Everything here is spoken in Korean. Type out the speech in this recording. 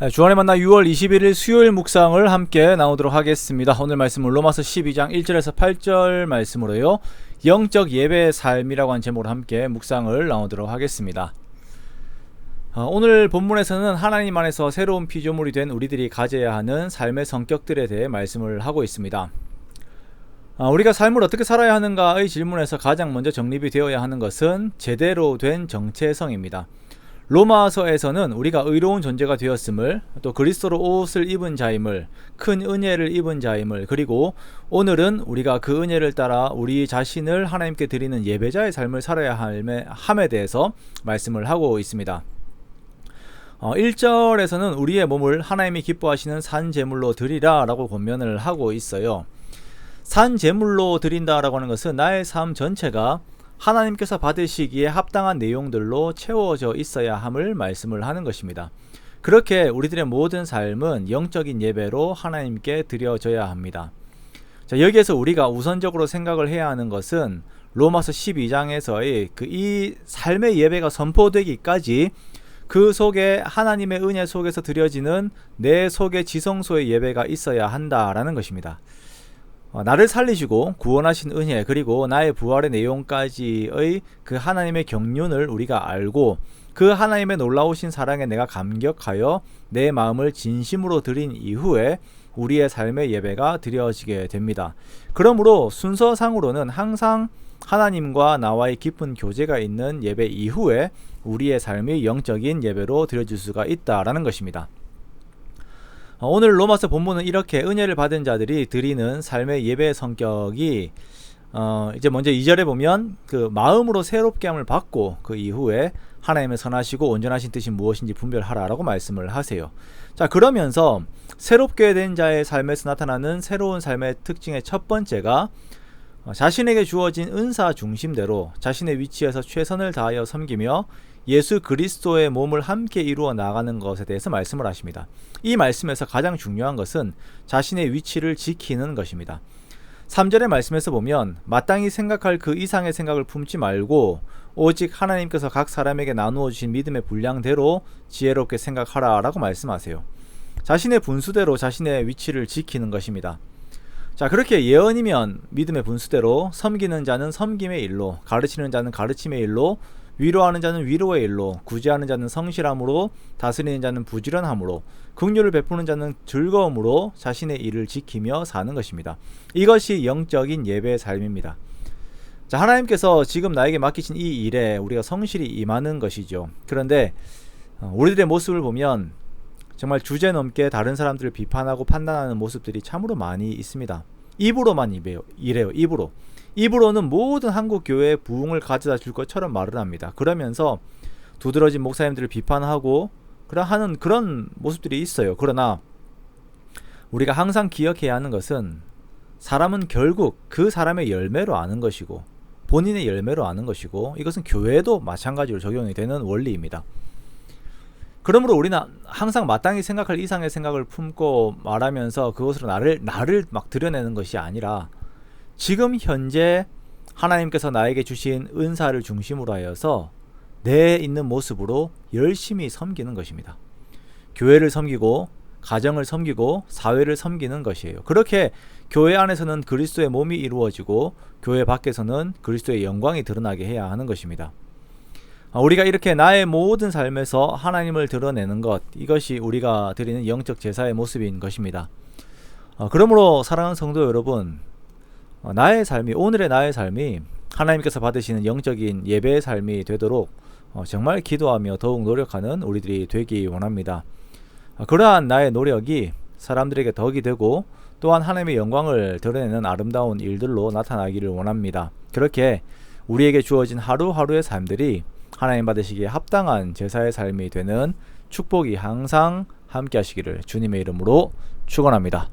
주안의 만나 6월 21일 수요일 묵상을 함께 나누도록 하겠습니다. 오늘 말씀은 로마서 12장 1절에서 8절 말씀으로요, 영적 예배의 삶이라고 하는 제목으로 함께 묵상을 나누도록 하겠습니다. 오늘 본문에서는 하나님 안에서 새로운 피조물이 된 우리들이 가져야 하는 삶의 성격들에 대해 말씀을 하고 있습니다. 우리가 삶을 어떻게 살아야 하는가의 질문에서 가장 먼저 정립이 되어야 하는 것은 제대로 된 정체성입니다. 로마서에서는 우리가 의로운 존재가 되었음을, 또 그리스도로 옷을 입은 자임을, 큰 은혜를 입은 자임을, 그리고 오늘은 우리가 그 은혜를 따라 우리 자신을 하나님께 드리는 예배자의 삶을 살아야 함에 대해서 말씀을 하고 있습니다. 1절에서는 우리의 몸을 하나님이 기뻐하시는 산 제물로 드리라 라고 권면을 하고 있어요. 산 제물로 드린다라고 하는 것은 나의 삶 전체가 하나님께서 받으시기에 합당한 내용들로 채워져 있어야 함을 말씀을 하는 것입니다. 그렇게 우리들의 모든 삶은 영적인 예배로 하나님께 드려져야 합니다. 자, 여기에서 우리가 우선적으로 생각을 해야 하는 것은 로마서 12장에서의 이 삶의 예배가 선포되기까지 그 속에 하나님의 은혜 속에서 드려지는 내 속의 지성소의 예배가 있어야 한다라는 것입니다. 나를 살리시고 구원하신 은혜, 그리고 나의 부활의 내용까지의 그 하나님의 경륜을 우리가 알고 그 하나님의 놀라우신 사랑에 내가 감격하여 내 마음을 진심으로 드린 이후에 우리의 삶의 예배가 드려지게 됩니다. 그러므로 순서상으로는 항상 하나님과 나와의 깊은 교제가 있는 예배 이후에 우리의 삶이 영적인 예배로 드려질 수가 있다라는 것입니다. 오늘 로마서 본문은 이렇게 은혜를 받은 자들이 드리는 삶의 예배의 성격이 이제 먼저 2절에 보면 그 마음으로 새롭게 함을 받고 그 이후에 하나님의 선하시고 온전하신 뜻이 무엇인지 분별하라 라고 말씀을 하세요. 자, 그러면서 새롭게 된 자의 삶에서 나타나는 새로운 삶의 특징의 첫 번째가 자신에게 주어진 은사 중심대로 자신의 위치에서 최선을 다하여 섬기며 예수 그리스도의 몸을 함께 이루어 나가는 것에 대해서 말씀을 하십니다. 이 말씀에서 가장 중요한 것은 자신의 위치를 지키는 것입니다. 3절의 말씀에서 보면 마땅히 생각할 그 이상의 생각을 품지 말고 오직 하나님께서 각 사람에게 나누어 주신 믿음의 분량대로 지혜롭게 생각하라 라고 말씀하세요. 자신의 분수대로 자신의 위치를 지키는 것입니다. 자, 그렇게 예언이면 믿음의 분수대로, 섬기는 자는 섬김의 일로, 가르치는 자는 가르침의 일로, 위로하는 자는 위로의 일로, 구제하는 자는 성실함으로, 다스리는 자는 부지런함으로, 긍휼을 베푸는 자는 즐거움으로 자신의 일을 지키며 사는 것입니다. 이것이 영적인 예배의 삶입니다. 자, 하나님께서 지금 나에게 맡기신 이 일에 우리가 성실히 임하는 것이죠. 그런데 우리들의 모습을 보면 정말 주제넘게 다른 사람들을 비판하고 판단하는 모습들이 참으로 많이 있습니다. 입으로만 이래요. 입으로는 모든 한국 교회의 부흥을 가져다 줄 것처럼 말을 합니다. 그러면서 두드러진 목사님들을 비판하고 하는 그런 모습들이 있어요. 그러나 우리가 항상 기억해야 하는 것은 사람은 결국 그 사람의 열매로 아는 것이고 본인의 열매로 아는 것이고, 이것은 교회에도 마찬가지로 적용이 되는 원리입니다. 그러므로 우리는 항상 마땅히 생각할 이상의 생각을 품고 말하면서 그것으로 나를 막 드러내는 것이 아니라 지금 현재 하나님께서 나에게 주신 은사를 중심으로 하여서 내 있는 모습으로 열심히 섬기는 것입니다. 교회를 섬기고 가정을 섬기고 사회를 섬기는 것이에요. 그렇게 교회 안에서는 그리스도의 몸이 이루어지고 교회 밖에서는 그리스도의 영광이 드러나게 해야 하는 것입니다. 우리가 이렇게 나의 모든 삶에서 하나님을 드러내는 것, 이것이 우리가 드리는 영적 제사의 모습인 것입니다. 그러므로 사랑하는 성도 여러분, 오늘의 나의 삶이 하나님께서 받으시는 영적인 예배의 삶이 되도록 정말 기도하며 더욱 노력하는 우리들이 되기 원합니다. 그러한 나의 노력이 사람들에게 덕이 되고 또한 하나님의 영광을 드러내는 아름다운 일들로 나타나기를 원합니다. 그렇게 우리에게 주어진 하루하루의 삶들이 하나님 받으시기에 합당한 제사의 삶이 되는 축복이 항상 함께 하시기를 주님의 이름으로 축원합니다.